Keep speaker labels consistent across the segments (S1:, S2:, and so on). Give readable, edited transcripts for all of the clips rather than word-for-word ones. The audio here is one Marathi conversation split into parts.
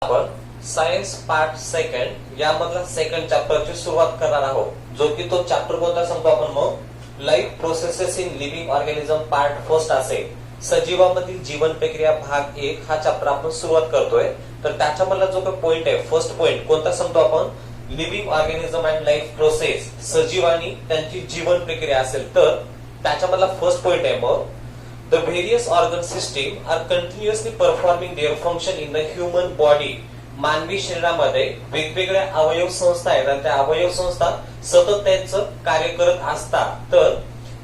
S1: आपण सायन्स पार्ट सेकंड यामधला सेकंड चॅप्टरची सुरुवात करणार आहोत, जो की तो चॅप्टर कोणता सांगतो आपण मग life processes in living organism part first असेल. सजीवामधील जीवन प्रक्रिया भाग 1 हा चॅप्टर आपण सुरुवात करतोय. तर त्याच्यामधला जो काही पॉइंट आहे, फर्स्ट पॉइंट कोणता सांगतो आपण, living organism and life process, सजीव आणि त्यांची जीवन प्रक्रिया असेल. तर त्याच्यामधला फर्स्ट पॉइंट आहे मग the various organ system are continuously performing their function in the human body. मानवी शरीरामध्ये वेगवेगळ्या अवयव संस्था आहेत आणि त्या अवयव संस्था सतत त्यांचं कार्य करत असतात. तर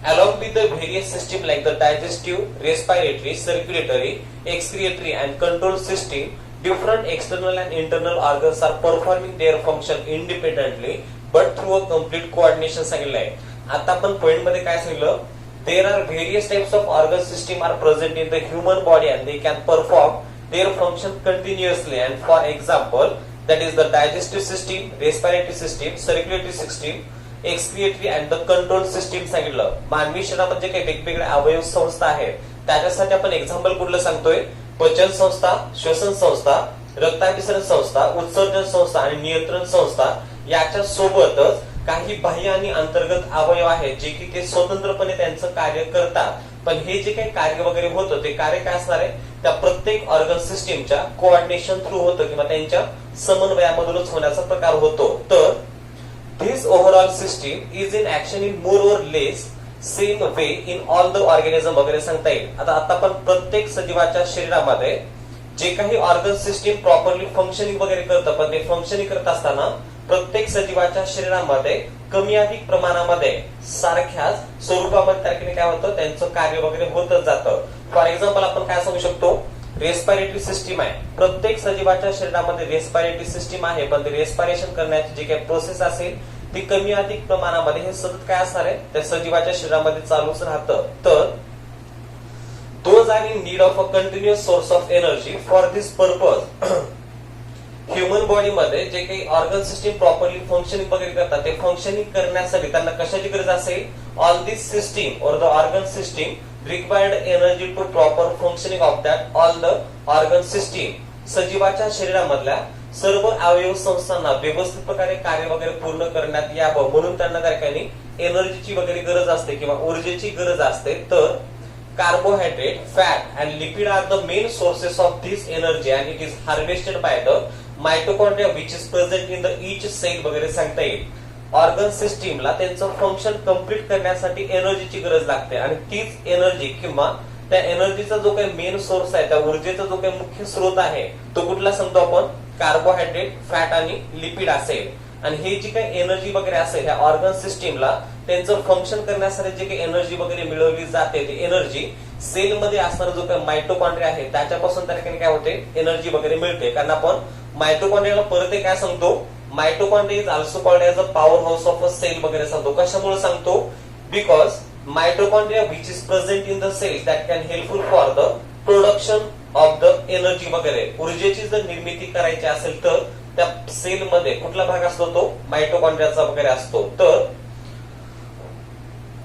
S1: along with the various system like the digestive, respiratory, circulatory, excretory and control system, different external and internal organs are performing their function independently but through a complete coordination सांगितलं आहे. आता आपण पॉइंट मध्ये काय सांगितलं, there are various types of organ system are present in the human body and they can perform their function continuously, and for example that is the digestive system, respiratory system, circulatory system, excretory and the control system सांगितलं. मानवी शरीरामध्ये जे काही वेगवेगळ्या अवयव संस्था आहेत त्याच्यासाठी आपण एक्झाम्पल कुठलं सांगतोय, पचन संस्था, श्वसन संस्था, रक्ताभिसरण संस्था, उत्सर्जन संस्था आणि नियंत्रण संस्था. याच्या सोबतच काही बाह्य आणि अंतर्गत अवयव आहेत जे की ते स्वतंत्रपणे त्यांचं कार्य करतात. पण हे जे काही कार्य वगैरे होतं ते कार्य काय असणार आहे, त्या प्रत्येक ऑर्गन सिस्टीमच्या कोऑर्डिनेशन थ्रू होतं किंवा त्यांच्या समन्वयामधूनच होण्याचा प्रकार होतो. तर this overall system is in action in more or less same way in all the organism वगैरे सांगता येईल. आता आपण प्रत्येक सजीवाच्या शरीरामध्ये जे काही ऑर्गन सिस्टीम प्रॉपरली फंक्शनिंग वगैरे करतं, पण ते फंक्शनिंग करत असताना प्रत्येक सजीवाच्या शरीरामध्ये कमी अधिक प्रमाणामध्ये सारख्याच स्वरूपामध्ये तारखेने काय होतं, त्यांचं कार्य वगैरे होतच जातं. फॉर एक्झाम्पल आपण काय सांगू शकतो, रेस्पिरेटरी सिस्टीम आहे. प्रत्येक सजीवाच्या शरीरामध्ये रेस्पिरेटरी सिस्टीम आहे, पण ते रेस्पिरेशन करण्याची जी काही प्रोसेस असेल ती कमी अधिक प्रमाणामध्ये हे सतत काय असणार आहे, त्या सजीवाच्या शरीरामध्ये चालूच राहतं. तर those are in need of a continuous source of energy for this purpose. Human body मध्ये जे काही ऑर्गन सिस्टीम प्रॉपरली फंक्शनिंग वगैरे करतात ते फंक्शनिंग करण्यासाठी त्यांना कशाची गरज असेल, ऑल दिस सिस्टीम और the organ system required energy to proper functioning of that all the organ system. सजीवाच्या शरीरामधल्या सर्व अवयव संस्थांना व्यवस्थित प्रकारे कार्य वगैरे पूर्ण करण्यात यावं म्हणून त्यांना त्या ठिकाणी एनर्जीची वगैरे गरज असते किंवा ऊर्जेची गरज असते. तर carbohydrate, fat and lipid are the main sources of this energy and it is harvested by the mitochondria which is present in the each cell वगैरे सांगता येईल. ऑर्गन सिस्टीमला त्यांचं फंक्शन कम्प्लीट करण्यासाठी एनर्जीची गरज लागते आणि तीच एनर्जी किंवा त्या एनर्जीचा जो काही मेन सोर्स आहे, त्या ऊर्जेचा जो काही मुख्य स्रोत आहे तो कुठला सांगतो आपण, कार्बोहायड्रेट, फॅट आणि लिपिड असेल. आणि हे जी काही एनर्जी वगैरे असेल ह्या ऑर्गन सिस्टीमला त्यांचं फंक्शन करण्यासाठी जे काही एनर्जी वगैरे मिळवली जाते ती एनर्जी सेलमध्ये असणारा जो काही मायटोकॉन्ड्रिया आहे त्याच्यापासून त्या ठिकाणी काय होते, एनर्जी वगैरे मिळते. कारण आपण मायटोकॉन्ड्रियाला परत काय सांगतो, mitochondria is also called as a power house of a cell वगैरे सांगतो. कशामुळे सांगतो, because mitochondria which is present in the cells that can helpful for the production of the energy वगैरे. ऊर्जेची जर निर्मिती करायची असेल तर त्या सेलमध्ये कुठला भाग असतो, तो मायटोकॉन्ड्रियाचा वगैरे असतो. तर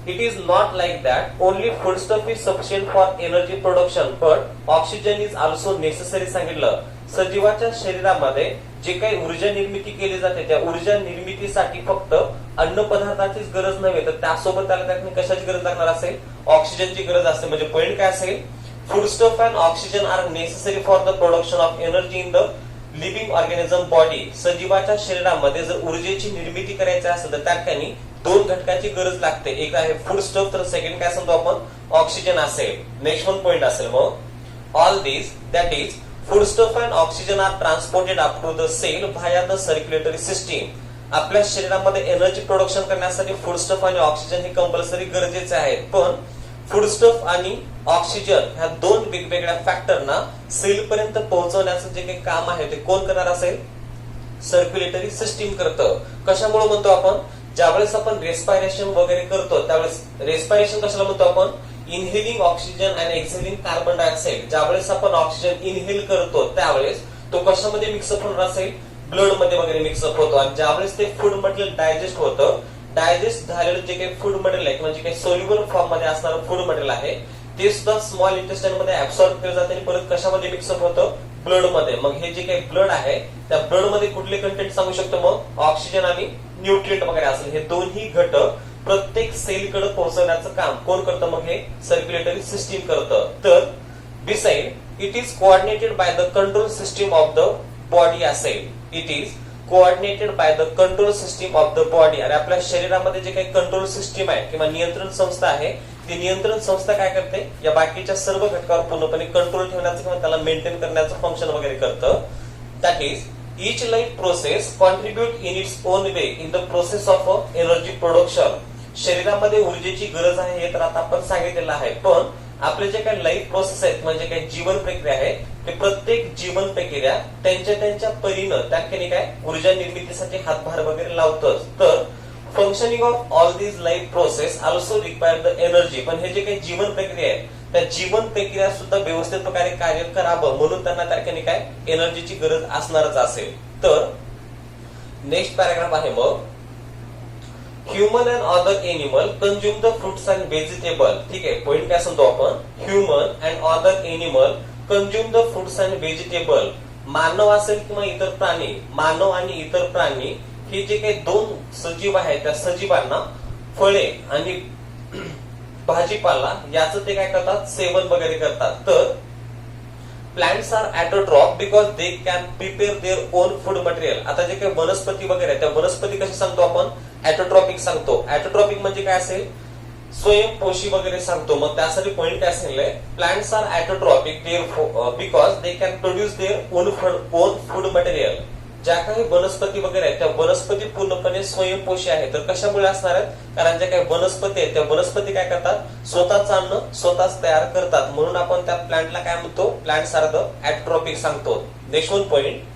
S1: it is not like that only foodstuff is sufficient for energy production but oxygen is also necessary सांगितलं. सजीवाच्या शरीरामध्ये जे काही ऊर्जा निर्मिती केली जाते त्या ऊर्जा निर्मितीसाठी फक्त अन्न पदार्थाचीच गरज नव्हे तर त्यासोबत त्याला कशाची गरज लागणार असेल, ऑक्सिजनची गरज असते. म्हणजे पॉइंट काय असेल, foodstuff and oxygen are necessary for the production of energy in the living organism body. सजीवाच्या शरीरामध्ये जर ऊर्जेची निर्मिती करायची असेल तर त्या ठिकाणी दोन घटकाची गरज लागते, एक आहे फूडस्टफ तर सेकंड काय सांगतो आपण, ऑक्सिजन असेल. नेक्स्ट वन पॉइंट असेल मग all this that is foodstuff and oxygen are transported up to the cell via the circulatory system. आपल्या शरीरामध्ये एनर्जी प्रोडक्शन करण्यासाठी फूडस्टफ आणि ऑक्सिजन हे कंपल्सरी गरजेचे आहेत. पण फूडस्टफ आणि ऑक्सिजन ह्या दोन वेगवेगळ्या फॅक्टरना सेल पर्यंत पोहोचवण्याचं जे काही काम आहे ते कोण करणार असेल, सर्क्युलेटरी सिस्टीम करतं. कशामुळे म्हणतो आपण, ज्यावेळेस आपण रेस्पिरेशन वगैरे करतो त्यावेळेस रेस्पिरेशन कशाला म्हणतो आपण, इनहेलिंग ऑक्सिजन आणि एक्सहेलिंग कार्बन डायऑक्साइड. ज्यावेळेस आपण ऑक्सिजन इनहेल करतो त्यावेळेस तो कशामध्ये मिक्सअप होणार असेल, ब्लड मध्ये वगैरे मिक्सअप होतो. आणि ज्यावेळेस ते फूड मटेरियल डायजेस्ट होतं, डायजेस्ट झालेलं जे काही फूड मटेरियल आहे म्हणजे काही सोल्युबल फॉर्म मध्ये असणारं फूड मटेरियल आहे ते सुद्धा स्मॉल इंटेस्टाइन मध्ये ऍब्सॉर्ब केलं जाते आणि परत कशामध्ये मिक्सअप होतं, ब्लड मध्ये. मग हे जे काही ब्लड आहे त्या ब्लड मध्ये कुठले कंटेंट सांगू शकतो मग ऑक्सिजन आणि न्यूट्रिएंट वगैरे असेल. हे दोन्ही घटक प्रत्येक सेलकडे पोहोचवण्याचं काम कोण करतं मग हे सर्क्युलेटरी सिस्टीम करतं. तर beside it is coordinated by the control system of the body असेल. It is coordinated by the control system of the body. आणि आपल्या शरीरामध्ये जे काही कंट्रोल सिस्टीम आहे किंवा नियंत्रण संस्था आहे ती नियंत्रण संस्था काय करते या बाकीच्या सर्व घटकावर पूर्णपणे कंट्रोल ठेवण्याचं किंवा त्याला मेंटेन करण्याचं फंक्शन वगैरे करतं. That is each life process contribute in its own way in the process of energy production. शरीरामध्ये ऊर्जेची गरज आहे हे तर आता आपण सांगितलेलं आहे. पण आपले जे काही लाईफ प्रोसेस आहेत म्हणजे काही जीवन प्रक्रिया आहे ते प्रत्येक जीवन प्रक्रिया त्यांच्या परीनं त्या ठिकाणी काय ऊर्जा निर्मितीसाठी हातभार वगैरे लावतच. तर functioning of all these life process also require the energy. पण हे जे काही जीवन प्रक्रिया आहे त्या जीवन प्रक्रिया सुद्धा व्यवस्थित प्रकारे कार्य करावं म्हणून त्यांना त्या ठिकाणी काय एनर्जीची गरज असणारच असेल. तर नेक्स्ट पॅराग्राफ आहे मग human and other animal consume the fruits and vegetable. ठीक आहे, पॉइंट काय सांगतो आपण human and other animal consume the fruits and vegetable. मानव असेल किंवा इतर प्राणी, मानव आणि इतर प्राणी हे जे काही दोन सजीव आहेत त्या सजीवांना फळे आणि भाजीपाला याचं ते काय करतात सेवन वगैरे करतात. तर plants are autotroph because they can prepare their own food material. आता जे काही वनस्पती वगैरे त्या वनस्पती कशी सांगतो आपण ऑटोट्रॉपिक सांगतो. ऑटोट्रॉपिक म्हणजे काय असेल स्वयंपोषी वगैरे सांगतो. मग त्यासाठी पॉइंट काय सांगलंय plants are autotrophic because they can produce their own food material. ज्या काही वनस्पती वगैरे आहेत त्या वनस्पती पूर्णपणे स्वयंपोषी आहे. तर कशामुळे असणार आहेत कारण ज्या काही वनस्पती आहेत त्या वनस्पती काय करतात स्वतःच अन्न स्वतःच तयार करतात. म्हणून आपण त्या प्लांटला काय म्हणतो प्लांट्स आर द ऑटोट्रॉपिक सांगतो. Next one point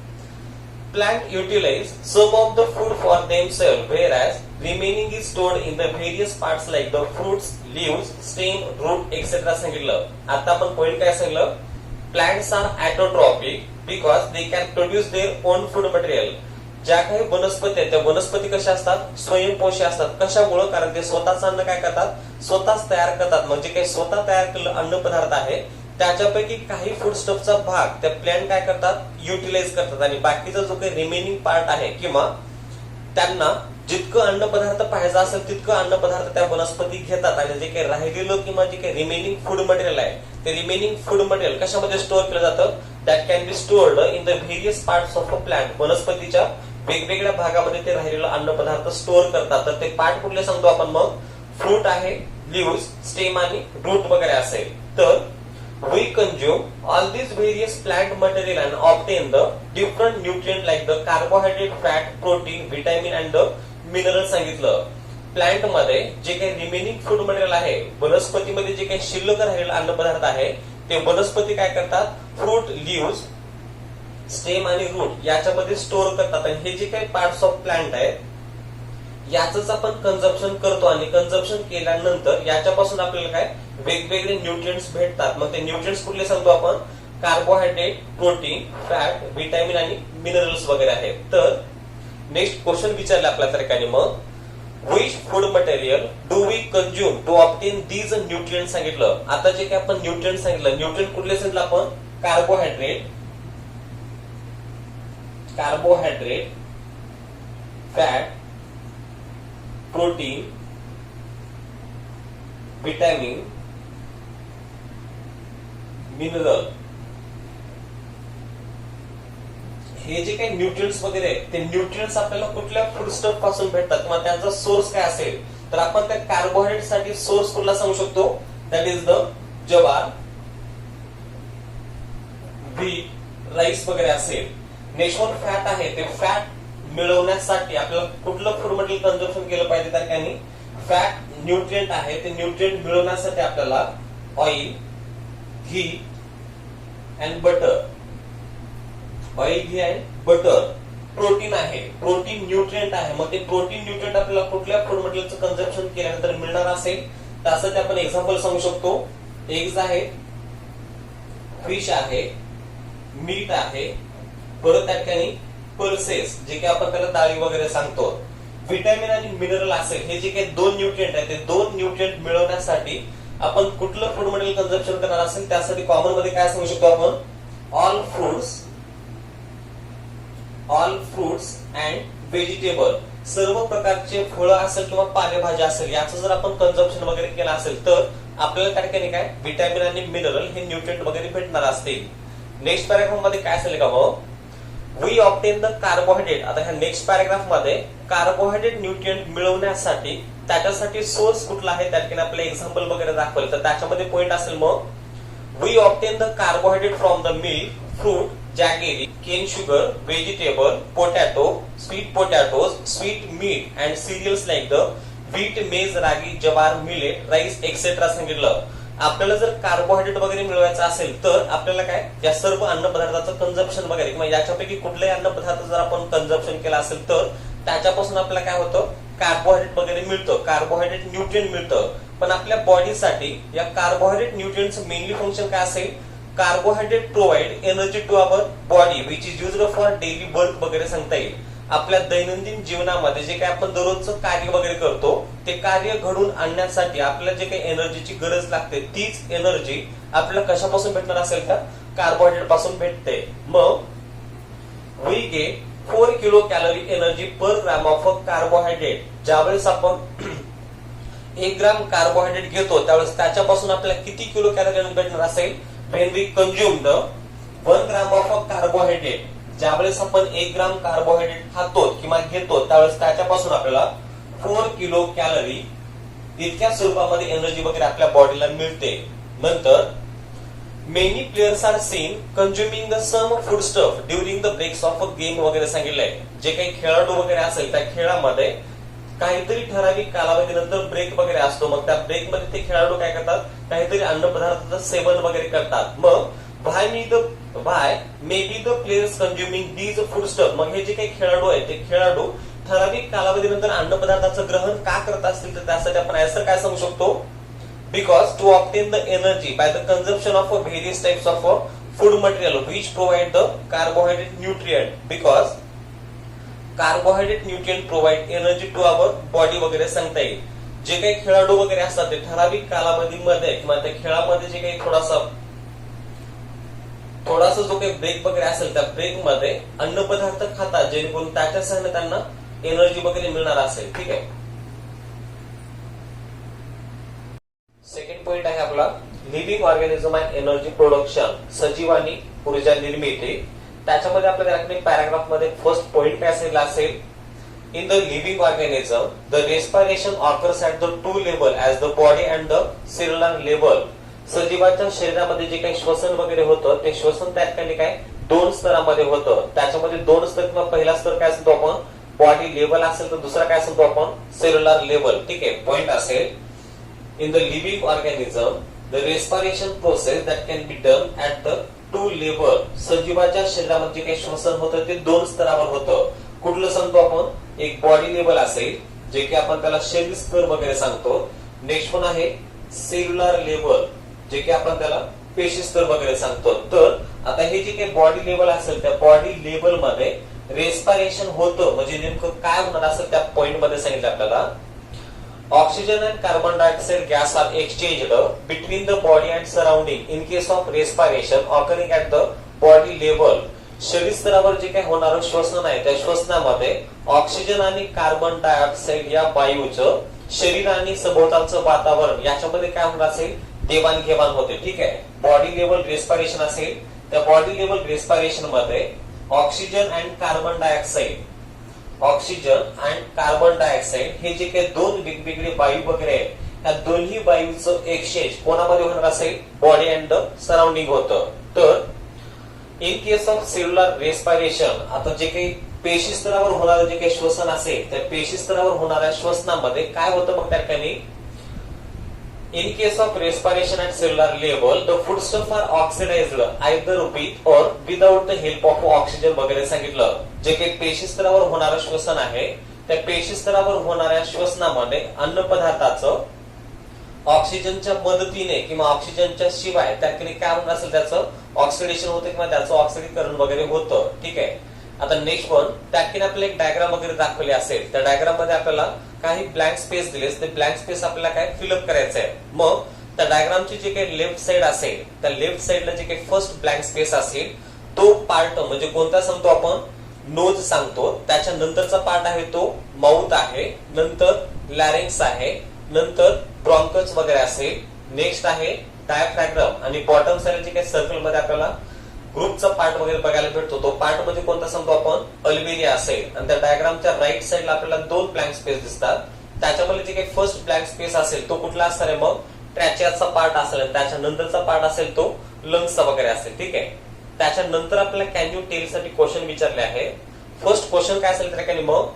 S1: plant utilize some of the food for themself whereas remaining is stored in the various parts like the fruits leaves stem root etcetera सांगितलं. आता आपण पॉइंट काय सांगितलं plants are autotrophic because they can produce their own food material. ज्या काही वनस्पती आहेत त्या वनस्पती कशा असतात स्वयंपोषी असतात. कशामुळे कारण ते स्वतःच अन्न काय करतात स्वतःच तयार करतात. म्हणजे काही स्वतः तयार केलेलं अन्न पदार्थ आहे त्याच्यापैकी काही फूड स्टफचा भाग त्या प्लांट काय करतात युटिलाइज करतात आणि बाकीचा जो काही रिमेनिंग पार्ट आहे किंवा त्यांना जितकं अन्न पदार्थ पाहिजे असेल तितकं अन्न पदार्थ त्या वनस्पती घेतात आणि जे काही राहिलेलं किंवा जे काही रिमेनिंग फूड मटेरियल आहे ते रिमेनिंग फूड मटेरियल कशामध्ये स्टोअर केलं जातं that can B stored in the various parts of a plant. वनस्पतीच्या वेगवेगळ्या भागामध्ये ते राहिलेलं अन्न पदार्थ स्टोअर करतात. तर ते पार्ट कुठले सांगतो आपण मग फ्रूट आहे लीव्स स्टेम आणि रूट वगैरे असेल. तर we consume all these various plant material and obtain the different nutrient like the carbohydrate, fat, protein, vitamin and the mineral सांगितलं. प्लांट मध्ये जे काही रिमेनिंग फूड मटेरियल आहे वनस्पतीमध्ये जे काही शिल्लक राहिलेला अन्न पदार्थ आहे ते वनस्पती काय करतात फ्रूट लीव्स स्टेम आणि रूट याच्यामध्ये स्टोअर करतात. आणि हे जे काही पार्ट्स ऑफ प्लांट आहेत याच आपण कंझम्पशन करतो आणि कंझम्पशन केल्यानंतर याच्यापासून आपल्याला काय वेगवेगळे न्यूट्रिएंट्स भेटतात. मग ते न्यूट्रिएंट्स कुठले सांगतो आपण कार्बोहायड्रेट, प्रोटीन, फॅट, व्हिटॅमिन आणि मिनरल्स वगैरे आहेत. तर नेक्स्ट क्वेश्चन विचारले आपल्या ठिकाणी मग which food material do we consume to obtain these nutrients सांगितलं. आता जे काही आपण न्यूट्रिएंट सांगितलं न्यूट्रिएंट कुठले सांगितलं आपण carbohydrate, fat, protein, vitamin, mineral. हे जे काही न्यूट्रिएंट्स वगैरे ते न्यूट्रिएंट्स आपल्याला कुठल्या फूडस्टफ पासून भेटतात किंवा त्यांचा सोर्स काय असेल तर आपण त्या कार्बोहायड्रेट साठी सोर्स कुठला सांगू शकतो that is the jowar, wheat, rice वगैरे असेल. नेक्स्ट वन फॅट आहे ते फॅट मिळवण्यासाठी आपल्याला कुठलं फूड मटेरियल कंझम्पशन केलं पाहिजे त्या ठिकाणी फॅट न्यूट्रिएंट आहे ते न्यूट्रिएंट मिळवण्यासाठी आपल्याला oil, ghee and butter, oil, ghee and butter. Protein आहे प्रोटीन न्यूट्रिएंट आहे मग ते प्रोटीन न्यूट्रिएंट आपल्याला कुठल्या फूड मटेरियलचं कंझम्पशन केल्यानंतर मिळणार असेल त्यासाठी आपण एक्झाम्पल सांगू शकतो एग्ज आहे, फिश आहे, मीट आहे, परत त्या ठिकाणी पल्सेस जे काही आपण त्याला डाळी वगैरे सांगतो. व्हिटॅमिन आणि मिनरल असेल हे जे काही दोन न्यूट्रिएंट आहेत ते दोन न्यूट्रिएंट मिळवण्यासाठी आपण कुठलं फूड मटेरियल कंझम्पशन करणार असेल त्यासाठी कॉमन मध्ये काय सांगू शकतो आपण ऑल फ्रुट्स अँड व्हेजिटेबल, सर्व प्रकारचे फळं असेल किंवा पालेभाज्या असेल याचं जर आपण कन्झम्पशन वगैरे केलं असेल तर आपल्याला त्या ठिकाणी काय व्हिटॅमिन आणि मिनरल हे न्यूट्रिएंट वगैरे भेटणार असतील. नेक्स्ट पॅराग्राफ मध्ये काय असेल का मग, वी ऑब्टेन द कार्बोहायड्रेट. आता ह्या नेक्स्ट पॅराग्राफ मध्ये कार्बोहायड्रेट न्यूट्रिएंट मिळवण्यासाठी त्याच्यासाठी सोर्स कुठला आहे त्या ठिकाणी आपल्याला एक्झाम्पल वगैरे दाखवलं तर त्याच्यामध्ये पॉइंट असेल मग, we obtain the carbohydrate from the milk, fruit, jaggery, cane sugar, vegetable, potato, sweet potatoes, sweet meat and cereals like the wheat, maize, ragi, जवार, मिलेट, राईस एक्सेट्रा सांगितलं. आपल्याला जर कार्बोहायड्रेट वगैरे मिळवायचं असेल तर आपल्याला काय या सर्व अन्न पदार्थाचं कन्झम्पशन वगैरे किंवा याच्यापैकी कुठलाही अन्न पदार्थ जर आपण कन्झम्पशन केला असेल तर त्याच्यापासून आपल्याला काय होतं कार्बोहायड्रेट वगैरे मिळतं, कार्बोहायड्रेट न्यूट्रिएंट मिळतं. पण आपल्या बॉडीसाठी या कार्बोहायड्रेट न्यूट्रिएंटचं मेनली फंक्शन काय असेल, carbohydrate provide energy to our body which is used for daily work वगैरे सांगता येईल. आपल्या दैनंदिन जीवनामध्ये जे काही आपण दररोजचं कार्य वगैरे करतो ते कार्य घडून आणण्यासाठी आपल्याला जे काही एनर्जीची गरज लागते तीच एनर्जी आपल्याला कशापासून भेटणार असेल का, कार्बोहायड्रेट पासून भेटते. मग we get 4 kilo calorie energy per gram of carbohydrate. ज्यावेळेस आपण 1 ग्राम कार्बोहायड्रेट घेतो त्यावेळेस त्याच्यापासून आपल्याला किती किलो कॅलरी एनर्जी भेटणार असेल, when we consume the 1 gram of carbohydrate. ज्यावेळेस आपण 1 ग्राम कार्बोहायड्रेट खातो किंवा घेतो त्यावेळेस त्याच्यापासून आपल्याला 4 किलो कॅलरी इतक्या स्वरूपामध्ये एनर्जी वगैरे आपल्या बॉडीला मिळते. नंतर many players are seen consuming the some food stuff during the breaks of a game वगैरे सांगितलंय. जे काही खेळाडू वगैरे असेल त्या खेळामध्ये काहीतरी ठराविक कालावधीनंतर ब्रेक वगैरे असतो. मग त्या ब्रेक मध्ये ते खेळाडू काय करतात, काहीतरी अन्न पदार्थाचं सेवन वगैरे करतात. मग by may be the players consuming these food stuff. मग हे जे काही खेळाडू आहेत ते खेळाडू ठराविक कालावधीनंतर अन्न पदार्थाचं ग्रहण का करत असतील तर त्यासाठी आपण आन्सर काय सांगू शकतो, because to obtain the energy by the consumption of various types of food material which provide the carbohydrate nutrient. Because carbohydrate nutrient provide energy to our body वगैरे सांगता येईल. जे काही खेळाडू वगैरे असतात ते ठराविक कालावधीमध्ये किंवा त्या खेळामध्ये जे काही थोडासा जो काही ब्रेक वगैरे असेल त्या ब्रेक मध्ये अन्न पदार्थ खातात जेणेकरून त्याच्या सहाय्याने त्यांना एनर्जी वगैरे मिळणार असेल. ठीक आहे. सेकंड पॉइंट आहे आपला living organism and energy production, सजीवांनी ऊर्जा निर्मिती. त्याच्यामध्ये आपल्या पॅराग्राफ मध्ये फर्स्ट पॉइंट काय असेल, in the living organism the respiration occurs at the 2 level as the body and the cellular level. सजीवाच्या शरीरामध्ये जे काही श्वसन वगैरे होतं ते श्वसन त्या ठिकाणी काय 2 स्तरामध्ये होतं. त्याच्यामध्ये 2 स्तर किंवा पहिला स्तर काय असतो आपण बॉडी लेवल असेल तर दुसरा काय असतो आपण सेल्युलर लेवल. ठीक आहे. पॉइंट असेल in the living organism the respiration process that can be done at the 2 level. सजीवाच्या शरीरामध्ये जे काही श्वसन होतं ते 2 स्तरावर होतं. कुठलं सांगतो आपण, एक बॉडी लेवल असेल जे की आपण त्याला शरीर स्तर वगैरे सांगतो. नेक्स्ट वन आहे सेल्युलर लेवल जे की आपण त्याला पेशी स्तर वगैरे सांगतो. तर आता हे जे काही बॉडी लेवल असेल त्या बॉडी लेवल मध्ये रेस्पिरेशन होतं म्हणजे नेमकं काय होणार असेल त्या पॉइंट मध्ये सांगितलं आपल्याला, oxygen and carbon dioxide gas are exchanged between the body and surrounding in case of respiration occurring at the body level. शरीर स्तरावर जे काही होणारं श्वसन आहे त्या श्वसनामध्ये ऑक्सिजन आणि कार्बन डायऑक्साइड या वायूचं शरीर आणि सभोवतालचं वातावरण याच्यामध्ये काय होणार असेल, देवाणघेवाण होते. ठीक आहे. बॉडी लेवल रेस्पिरेशन असेल त्या बॉडी लेवल रेस्पिरेशन मध्ये ऑक्सिजन अँड कार्बन डायऑक्साइड हे जे काही 2 वेगवेगळे वायू वगैरे आहेत त्या दोन्ही वायूचं एक्सचेंज कोणामध्ये होणार असेल, बॉडी अँड द सराउंडिंग होतं. तर in case of cellular respiration आता जे काही पेशी स्तरावर होणारं जे काही श्वसन असेल त्या पेशी स्तरावर होणाऱ्या श्वसनामध्ये काय होतं मग त्या ठिकाणी, in case of respiration at cellular level the foodstuff are oxidized either with or without the help of oxygen वगैरे सांगितलं. जे काही पेशी स्तरावर होणारं श्वसन आहे त्या पेशी स्तरावर होणाऱ्या श्वसनामध्ये अन्न पदार्थाचं ऑक्सिजनच्या मदतीने किंवा ऑक्सिजनच्या शिवाय त्या ठिकाणी काय होणार असेल त्याचं ऑक्सिडेशन होतं किंवा त्याचं ऑक्सिडीकरण वगैरे होतं. ठीक आहे. आता नेक्स्ट वन त्या ठिकाणी आपल्याला एक डायग्राम वगैरे दाखवली असेल त्या डायग्राम मध्ये आपल्याला काही ब्लँक स्पेस दिलेस ते ब्लँक स्पेस आपल्याला काय फिलअप करायचं आहे. मग त्या डायग्रामची जे काही लेफ्ट साइड असेल त्या लेफ्ट साइडला जे काही फर्स्ट ब्लँक स्पेस असेल तो पार्ट म्हणजे कोणता सांगतो आपण, नोज सांगतो. त्याच्या नंतरचा पार्ट आहे तो माउथ आहे, नंतर लॅरिंक्स आहे, नंतर ब्रॉन्कस वगैरे असेल, नेक्स्ट आहे डायफ्रॅग्रम आणि बॉटम साइड जे काही सर्कल मध्ये आपल्याला ग्रुपचा पार्ट वगैरे बघायला भेटतो तो पार्ट म्हणजे कोणता सांगतो आपण, अल्वेरिया असेल. आणि त्या डायग्रामच्या राईट साइडला आपल्याला दोन ब्लँक स्पेस दिसतात. त्याच्यामध्ये जे काही फर्स्ट ब्लँक स्पेस असेल तो कुठला असणार आहे, मग ट्रॅचियाचा पार्ट असेल. त्याच्या नंतरचा पार्ट असेल तो लंग्सचा वगैरे असेल. ठीक आहे. त्याच्यानंतर आपल्याला कॅन यू टेल साठी क्वेश्चन विचारले आहे. फर्स्ट क्वेश्चन काय असेल त्या मग,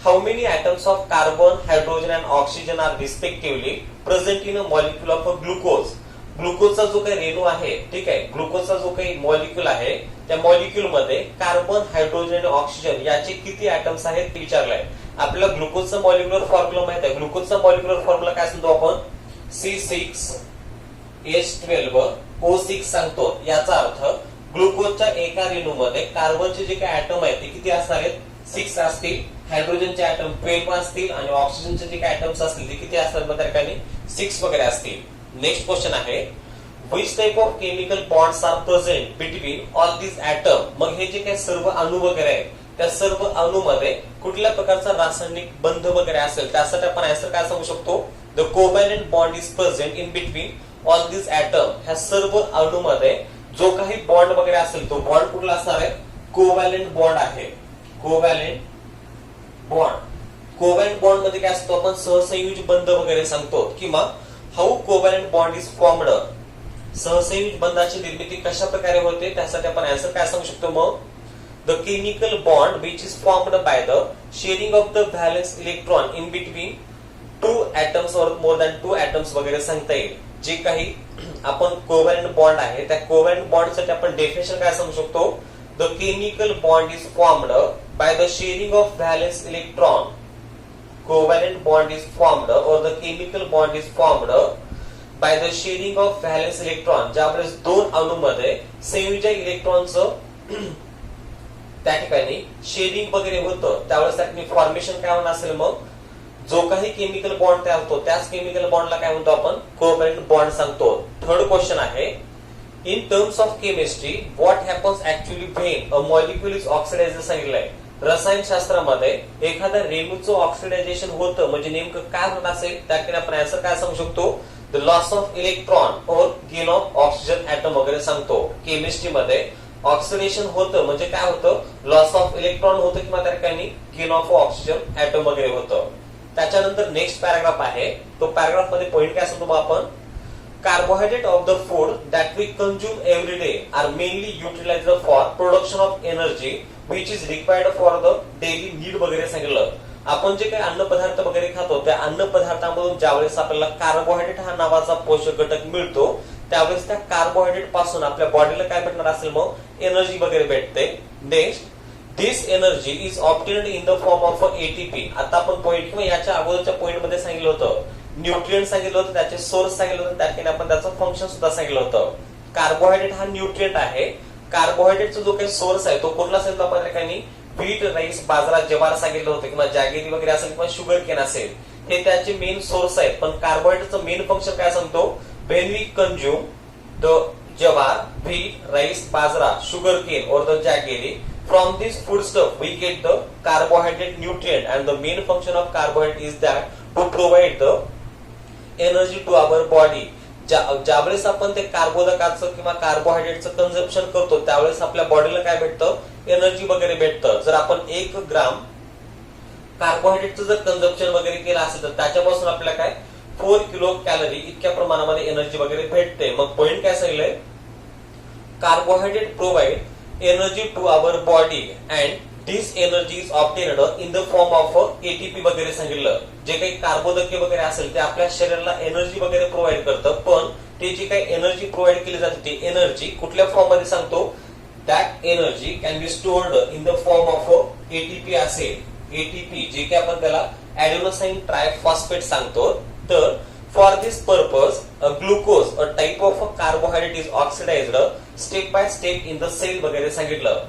S1: how many atoms of carbon, hydrogen and oxygen are respectively present in a molecule of a glucose. ग्लुकोजचा जो काही रेणू आहे, ठीक आहे, ग्लुकोजचा जो काही मॉलिक्युल आहे त्या मॉलिक्युल मध्ये कार्बन, हायड्रोजन आणि ऑक्सिजन याचे किती atoms आहेत ते विचारलंय. आपल्याला ग्लुकोजचा मॉलिक्युलर फॉर्म्युला माहित आहे. ग्लुकोजचा मॉलिक्युलर फॉर्म्युला काय सांगतो आपण, C6H12O6 सांगतो. याचा अर्थ ग्लुकोजच्या एका रेणूमध्ये कार्बनचे जे काही ऍटम आहेत ते किती असणार आहेत, 6 असतील, हायड्रोजनचे ऍटम 12 असतील आणि ऑक्सिजनचे जे काही ऍटम्स असतील ते किती असतात त्या ठिकाणी 6 वगैरे असतील. नेक्स्ट क्वेश्चन आहे, which type of chemical bonds are present between all these atom. मग हे जे काही सर्व अणू वगैरे आहेत त्या सर्व अणूमध्ये कुठल्या प्रकारचा रासायनिक बंध वगैरे असेल त्यासाठी आपण आन्सर काय सांगू शकतो, the covalent bond is present in between all this atom. ह्या सर्व अणूमध्ये जो काही बॉन्ड वगैरे असेल तो बॉन्ड कुठला असणार आहे, कोव्हॅलेंट बॉन्ड आहे. Covalent bond. कोव्हॅलेंट बॉन्ड मध्ये काय असतो, आपण सहसंयोजी बंध वगैरे सांगतो. किंवा how covalent bond is formed. सहसंयोजी बंधाची निर्मिती कशा प्रकारे होते त्यासाठी आपण आन्सर काय सांगू शकतो, मग the chemical bond which is formed by the sharing of the valence electron in between 2 atoms और मोर दॅन 2 atoms वगैरे सांगता येईल. जे काही आपण कोव्हॅलेंट बॉन्ड आहे त्या कोव्हॅलेंट बॉन्ड साठी आपण डेफिनेशन काय सांगू शकतो, the chemical bond is formed by the sharing of valence electron. Covalent bond is formed और the chemical bond is formed by the sharing of valence electron. ज्यावेळेस दोन अणूमध्ये संयोजक इलेक्ट्रॉनचं त्या ठिकाणी शेअरिंग वगैरे होतं त्यावेळेस त्या ठिकाणी फॉर्मेशन काय होणार असेल, मग जो काही केमिकल बॉन्ड तयार होतो त्याच केमिकल बॉन्डला काय म्हणतो आपण, कोव्हॅलेंट बॉन्ड सांगतो. थर्ड क्वेश्चन आहे, in terms of chemistry what happens actually when a molecule is oxidised सांगितलंय. रसायनशास्त्रामध्ये एखाद्या रेणूचं ऑक्सिडायझेशन होतं म्हणजे नेमकं काय होत असेल त्याकडे आपण आन्सर काय सांगू शकतो, द लॉस ऑफ इलेक्ट्रॉन और गेन ऑफ ऑक्सिजन ऍटम वगैरे सांगतो. केमिस्ट्रीमध्ये ऑक्सिडेशन होतं म्हणजे काय होतं, लॉस ऑफ इलेक्ट्रॉन होतं किंवा त्या ठिकाणी गेन ऑफ ऑक्सिजन ऍटम वगैरे होतं. त्याच्यानंतर नेक्स्ट पॅराग्राफ आहे. तो पॅराग्राफ मध्ये पॉइंट काय सांगतो आपण, carbohydrate of the food that we consume every day are mainly utilized for production of energy which is required for the daily need वगैरे सांगितलं. आपण जे काही अन्न पदार्थ वगैरे खातो त्या अन्न पदार्थांमधून ज्यावेळेस आपल्याला कार्बोहायड्रेट हा नावाचा पोषक घटक मिळतो त्यावेळेस त्या कार्बोहायड्रेट पासून आपल्या बॉडीला काय भेटणार असेल, मग एनर्जी वगैरे भेटते. Next, this energy is obtained in the form of ATP. आता आपण पॉइंट किंवा याच्या अगोदरच्या पॉइंट मध्ये सांगितलं होतं, न्यूट्रिएंट सांगितलं होतं, त्याचे सोर्स सांगितलं होतं, त्या ठिकाणी आपण त्याचं फंक्शन सुद्धा सांगितलं होतं. कार्बोहायड्रेट हा न्यूट्रिएंट आहे. कार्बोहायड्रेटचा जो काही सोर्स आहे तो कुठला असेल, आपण त्या ठिकाणी व्हीट, राईस, बाजरा, ज्वार सांगितलं होतं किंवा जॅगेरी वगैरे असेल किंवा शुगर केन असेल, हे त्याचे मेन सोर्स आहेत. पण कार्बोहायड्रेटचं मेन फंक्शन काय सांगतो, when we consume the jowar, wheat, rice, bajra, sugar cane और the jaggery, from this food stuff we get the carbohydrate nutrient and the main function of carbohydrate is that to provide the energy to our body. ज्यावेळेस आपण ते कार्बोदकाचं किंवा कार्बोहायड्रेटचं कन्झम्पशन करतो त्यावेळेस आपल्या बॉडीला काय भेटतं, एनर्जी वगैरे भेटतं. जर आपण 1 ग्राम कार्बोहायड्रेटचं जर कन्झम्पशन वगैरे केलं असेल तर त्याच्यापासून आपल्याला काय 4 किलो कॅलरी इतक्या प्रमाणामध्ये एनर्जी वगैरे भेटते. मग पॉइंट काय सांगितलंय, carbohydrate provide energy to our body and this energy is obtained in the form of ATP वगैरे सांगितलं. जे काही कार्बोदके वगैरे असेल ते आपल्या शरीराला एनर्जी वगैरे प्रोव्हाइड करतं, पण ते जी काही एनर्जी प्रोव्हाइड केली जाते ती एनर्जी कुठल्या फॉर्म मध्ये सांगतो, that energy can be stored in the form of ATP असेल. एटीपी जे काही आपण त्याला ऍडेनोसाइन ट्रायफॉस्फेट सांगतो. तर for this purpose a glucose, a type of a carbohydrate is oxidized step by step in the cell वगैरे सांगितलं.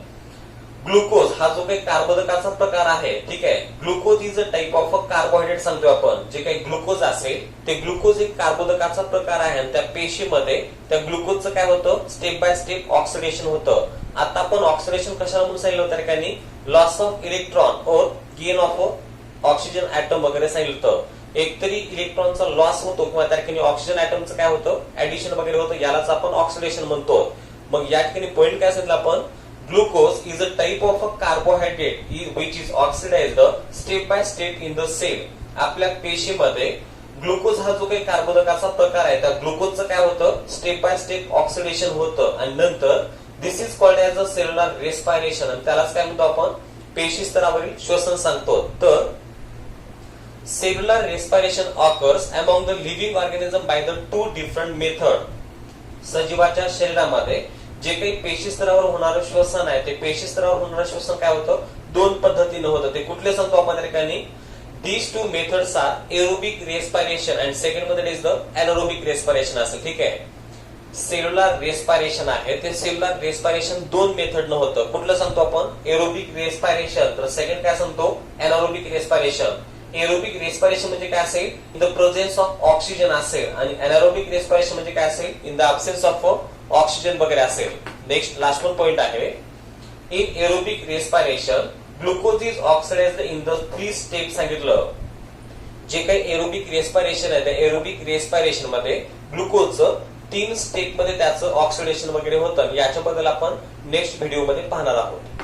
S1: ग्लुकोज हा जो काही कार्बोदकाचा प्रकार आहे, ठीक आहे, glucose is a type of a carbohydrate सांगतोय आपण. जे काही ग्लुकोज असेल ते ग्लुकोज एक कार्बोदकाचा प्रकार आहे आणि त्या पेशीमध्ये त्या ग्लुकोजचं काय होतं, स्टेप बाय स्टेप ऑक्सिडेशन होतं. आता आपण ऑक्सिडेशन कशाला म्हणून सांगितलं होतं ठिकाणी, लॉस ऑफ इलेक्ट्रॉन और गेन ऑफ ऑक्सिजन ऍटम वगैरे सांगितलं होतं. एकतरी इलेक्ट्रॉनचा लॉस होतो किंवा त्या ठिकाणी ऑक्सिजन ऍटमचं काय होतं, ऍडिशन वगैरे होतं, यालाच आपण ऑक्सिडेशन म्हणतो. मग या ठिकाणी पॉइंट काय सांगितलं आपण, glucose is a type of a carbohydrate which is oxidized step by step in the cell. आपल्या पेशीमध्ये ग्लुकोज हा जो काही कार्बोदकाचा प्रकार आहे त्या ग्लुकोजचं काय होतं, स्टेप बाय स्टेप ऑक्सिडेशन होतं आणि नंतर this is called as a cellular respiration आणि त्यालाच काय म्हणतो आपण, पेशी स्तरावरील श्वसन सांगतो. तर cellular respiration occurs among the living organism by the two different method. सजीवाच्या शरीरामध्ये जे काही पेशी स्तरावर होणारं श्वसन आहे ते पेशी स्तरावर होणारं श्वसन काय होतं, दोन पद्धतीने होतं. ते कुठले सांगतो आपण त्या ठिकाणी, these two methods are aerobic respiration and second method is the anaerobic respiration असेल. ठीक आहे, सेल्युलर रेस्पिरेशन आहे ते सेल्युलर रेस्पिरेशन दोन मेथड न होतं. कुठलं सांगतो आपण, एरोबिक रेस्पिरेशन, तर सेकंड काय सांगतो, anaerobic respiration. एरोबिक रेस्पिरेशन म्हणजे काय असेल, in the presence of oxygen असेल आणि अनारोबिक रेस्पिरेशन म्हणजे काय असेल, in the absence of oxygen वगैरे असेल. नेक्स्ट लास्ट वन पॉइंट आहे, in aerobic respiration glucose is oxidised in the 3 step सांगितलं. जे काही एरोबिक रेस्पिरेशन आहे त्या एरोबिक रेस्पिरेशन मध्ये ग्लुकोजचं 3 स्टेप मध्ये त्याचं ऑक्सिडेशन वगैरे होतं. याच्याबद्दल आपण नेक्स्ट व्हिडिओ मध्ये पाहणार आहोत.